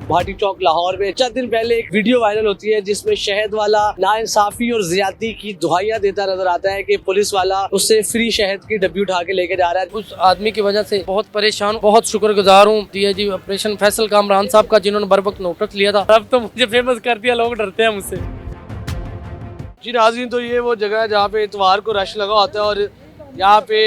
भाटी चौक लाहौर में चंद दिन पहले एक वीडियो वायरल होती है जिसमें शहद वाला नाइंसाफी और ज्यादती की दुहाइयां देता नजर आता है कि पुलिस वाला उससे फ्री शहद की डब्बी उठा के लेके जा रहा है। उस आदमी की वजह से बहुत परेशान हूँ, बहुत शुक्रगुजार हूँ डीआईजी ऑपरेशन फैसल कामरान साहब का, जिन्होंने बर वक्त नोटिस लिया था। अब तो मुझे फेमस कर दिया, लोग डरते हैं मुझसे। जी नाज़रीन, तो ये वो जगह है जहाँ पे इतवार को रश लगा होता है और यहाँ पे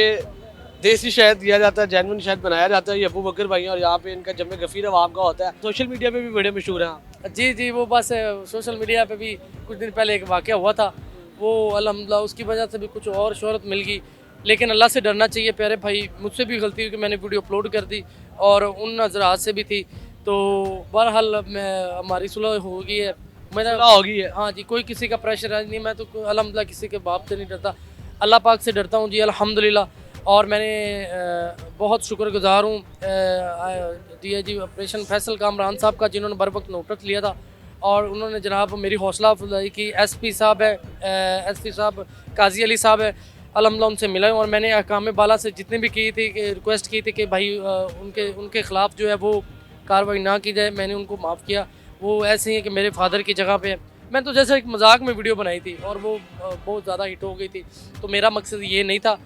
देसी शहद दिया जाता है, जेन्युइन शहद बनाया जाता है। ये अबू बकर भाई हैं और यहाँ पे इनका जमे गफीर अवाम का होता है। सोशल मीडिया पे भी बड़े मशहूर हैं। जी, वो बस सोशल मीडिया पे भी कुछ दिन पहले एक वाक़या हुआ था, वो अल्हम्दुलिल्लाह उसकी वजह से भी कुछ और शोहरत मिल गई। लेकिन अल्लाह से डरना चाहिए प्यारे भाई, मुझसे भी गलती हुई कि मैंने वीडियो अपलोड कर दी और उन नजरात से भी थी। तो बहरहाल हमारी सुलह हो गई है, मेरा होगी है। हाँ जी, कोई किसी का प्रेशर है नहीं। मैं तो अल्हम्दुलिल्लाह किसी के बाप से नहीं डरता, अल्लाह पाक से डरता हूँ जी अल्हम्दुलिल्लाह। और मैंने बहुत शुक्रगुजार हूँ डीआईजी ऑपरेशन फैसल कामरान साहब का, जिन्होंने बर वक्त नोटिस लिया था और उन्होंने जनाब मेरी हौसला अफजाई की। एसपी साहब है, एसपी साहब काजी अली साहब है, अल्हम्दुलिल्लाह उनसे मिला हूँ और मैंने अहकाम बाला से जितनी भी की थी कि रिक्वेस्ट की थी कि भाई उनके ख़िलाफ़ जो है वो कार्रवाई ना की जाए, मैंने उनको माफ़ किया। वो ऐसे ही है कि मेरे फादर की जगह पे है। मैं तो जैसे एक मजाक में वीडियो बनाई थी और वो बहुत ज़्यादा हिट हो गई थी, तो मेरा मकसद ये नहीं था।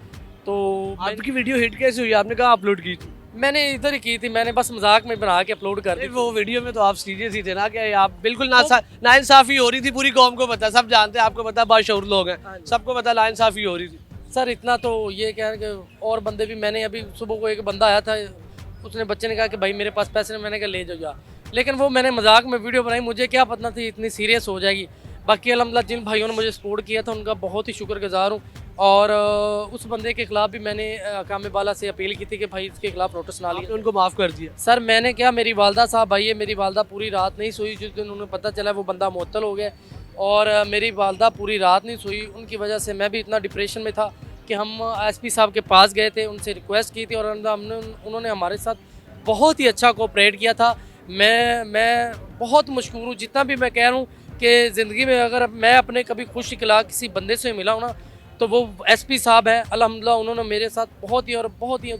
तो आपकी वीडियो हिट कैसे हुई? आपने कहाँ अपलोड की थी? मैंने इधर ही की थी, मैंने बस मजाक में बना के अपलोड कर दी। वो वीडियो में तो आप सीरियस ही थे ना कि आप बिल्कुल नाइंसाफी हो रही थी, पूरी कौम को पता, सब जानते हैं, आपको पता बाशऊर लोग हैं, सबको पता नाइंसाफी हो रही थी। सर इतना तो ये कह रहे कि और बंदे भी, मैंने अभी सुबह को एक बंदा आया था, उसने बच्चे ने कहा कि भाई मेरे पास पैसे नहीं, मैंने कहा ले जाओ। लेकिन वो मैंने मजाक में वीडियो बनाई, मुझे क्या पता थी इतनी सीरियस हो जाएगी। बाकी अल्हम्दुलिल्लाह जिन भाइयों ने मुझे सपोर्ट किया था उनका बहुत ही शुक्रगुजार हूँ। और उस बंदे के खिलाफ भी मैंने अहकाम बाला से अपील की थी कि भाई इसके खिलाफ नोटिस ना लिया। उनको माफ़ कर दिया? सर मैंने क्या, मेरी वालदा साहब भाई है, मेरी वालदा पूरी रात नहीं सोई जिस दिन उन्हें पता चला वो बंदा मुअत्तल हो गया। और मेरी वालदा पूरी रात नहीं सोई, उनकी वजह से मैं भी इतना डिप्रेशन में था कि हम एसपी साहब के पास गए थे, उनसे रिक्वेस्ट की थी और उन्होंने हमारे साथ बहुत ही अच्छा कोऑपरेट किया था। मैं बहुत मशहूर हूँ, जितना भी मैं कह रहा हूँ कि ज़िंदगी में अगर मैं अपने कभी खुश इखला किसी बंदे से मिला हूँ ना, तो वो एसपी साहब है। अल्हम्दुलिल्लाह उन्होंने मेरे साथ बहुत ही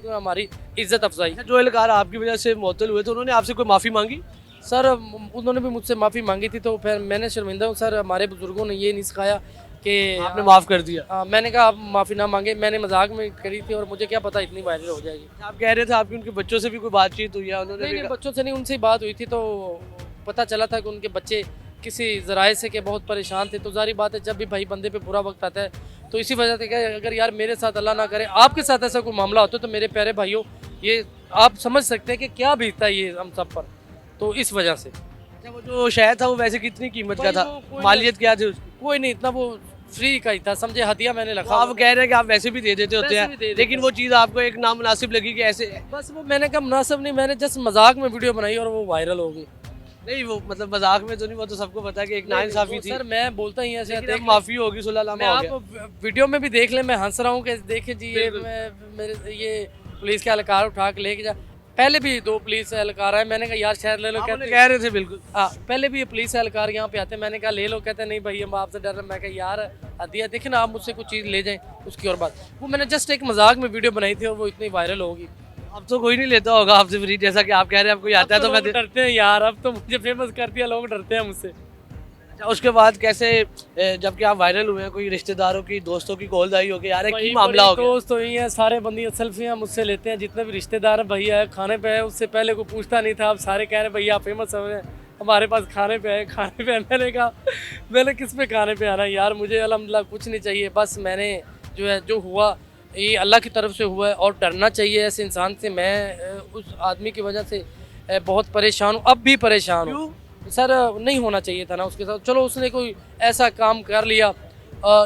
हमारी इज़्ज़त अफजाई। जो एहलकार आपकी वजह से मुअत्तल हुए थे, उन्होंने आपसे कोई माफ़ी मांगी? सर उन्होंने भी मुझसे माफ़ी मांगी थी, तो फिर मैंने शर्मिंदा हूँ सर, हमारे बुज़ुर्गों ने ये नहीं सिखाया कि आपने माफ़ कर दिया। मैंने कहा आप माफ़ी ना मांगे, मैंने मजाक में करी थी और मुझे क्या पता इतनी वायरल हो जाएगी। आप कह रहे थे आपकी उनके बच्चों से भी कोई बातचीत हुई है? उन्होंने नहीं, बच्चों से नहीं, उनसे ही बात हुई थी तो पता चला था कि उनके बच्चे किसी ज़राए से के बहुत परेशान थे। तो जारी बात है, जब भी भाई बंदे पे बुरा वक्त आता है तो इसी वजह से क्या, अगर यार मेरे साथ अल्लाह ना करे आपके साथ ऐसा कोई मामला होता है तो मेरे प्यारे भाइयों ये आप समझ सकते हैं कि क्या बीतता है ये हम सब पर। तो इस वजह से वो जो शहद था वो वैसे कितनी कीमत का था, मालियत क्या थी उसकी? कोई नहीं, इतना वो फ्री का ही था, समझे, हदिया मैंने रखा। आप कह रहे हैं कि आप वैसे भी दे देते होते हैं, लेकिन वो चीज़ आपको एक नामुनासिब लगी कि ऐसे? बस वो मैंने कहा मुनासिब नहीं, मैंने जस्ट मजाक में वीडियो बनाई और वो वायरल हो गई। नहीं वो मतलब मजाक में तो नहीं, वो तो सबको पता है कि एक नाइंसाफी थी। सर मैं बोलता ही ऐसे, माफ़ी होगी, सुलह आप वीडियो में भी देख लें, मैं हंस रहा हूँ कि देखें जी ये मेरे ये पुलिस के एहलकार उठा के लेके जा। पहले भी 2 पुलिस एहलकार आए, मैंने कहा यार शहर ले लो, कहते कह रहे थे बिल्कुल। हाँ, पहले भी ये पुलिस एहलकार यहाँ पे आते, मैंने कहा ले लो, कहते नहीं भाई हम आपसे डर रहे। मैं कहा यार हदिया देखें ना, आप मुझसे कुछ चीज़ ले जाएं उसकी और बात। वो मैंने जस्ट एक मजाक में वीडियो बनाई थी और वो इतनी वायरल होगी। अब तो कोई नहीं लेता होगा आपसे फ्री, जैसा कि आप कह रहे हैं, आपको आता है तो मैं डरते हैं यार, अब तो मुझे फेमस कर दिया, लोग डरते हैं मुझसे। अच्छा, उसके बाद कैसे जबकि आप वायरल हुए हैं, कोई रिश्तेदारों की दोस्तों की कॉल आई होगी यार की मामला हो गया? दोस्त तो ही है, सारे बंदी सेल्फियाँ मुझसे लेते हैं, जितने भी रिश्तेदार हैं। भैया है खाने पे है, उससे पहले कोई पूछता नहीं था, अब सारे कह रहे हैं भैया फेमस हो रहे हैं, हमारे पास खाने पे है, खाने पे है। मैंने कहा मैंने किस पे खाने पे आना यार, मुझे अल्हम्दुलिल्लाह कुछ नहीं चाहिए, बस मैंने जो है जो हुआ ये अल्लाह की तरफ से हुआ है और डरना चाहिए ऐसे इंसान से। मैं उस आदमी की वजह से बहुत परेशान हूँ, अब भी परेशान हूँ सर। नहीं होना चाहिए था ना उसके साथ, चलो उसने कोई ऐसा काम कर लिया,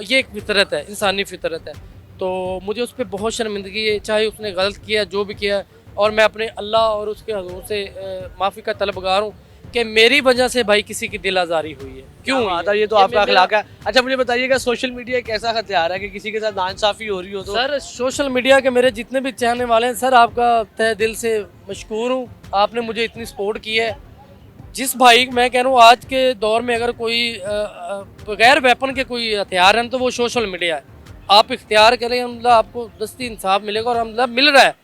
ये एक फितरत है, इंसानी फितरत है, तो मुझे उस पर बहुत शर्मिंदगी है, चाहे उसने गलत किया जो भी किया। और मैं अपने अल्लाह और उसके हजूर से माफ़ी का तलबगार हूँ कि मेरी वजह से भाई किसी की दिल आज़ारी हुई है। क्यों आता ये तो आपका अखलाक है। अच्छा मुझे बताइएगा, सोशल मीडिया एक ऐसा हथियार है कि किसी के साथ नाइंसाफी हो रही हो तो? सर सोशल मीडिया के मेरे जितने भी चाहने वाले हैं सर, आपका तहे दिल से मशकूर हूँ, आपने मुझे इतनी सपोर्ट की है। जिस भाई मैं कह रहा हूँ आज के दौर में अगर कोई बगैर वेपन के कोई हथियार है तो वो सोशल मीडिया है। आप इख्तियार करें, अल्हम्दुलिल्लाह आपको दस्ती इंसाफ मिलेगा और अल्हम्दुलिल्लाह मिल रहा है।